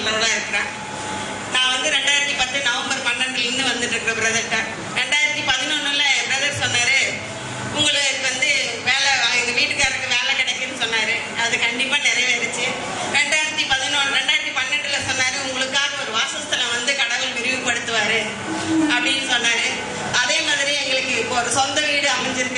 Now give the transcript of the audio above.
சொல்றவளா இருக்கிறேன். நான் வந்து 2010 நவம்பர் 12 வந்துட்டு இருக்கிற பிரதர்கிட்ட 2011 பிரதர் சொன்னாரு, உங்களுக்கு வந்து வேலை, எங்க வீட்டுக்காரருக்கு வேலை கிடைக்குன்னு சொன்னாரு. அது கண்டிப்பா நிறைவேறுச்சு. 2012 சொன்னாரு, உங்களுக்காக ஒரு வாசஸ்தலம் வந்து கடவுள் விரிவுபடுத்துவாரு அப்படின்னு சொன்னாரு. அதே மாதிரி எங்களுக்கு இப்போ ஒரு சொந்த வீடு அமைஞ்சிருக்கு.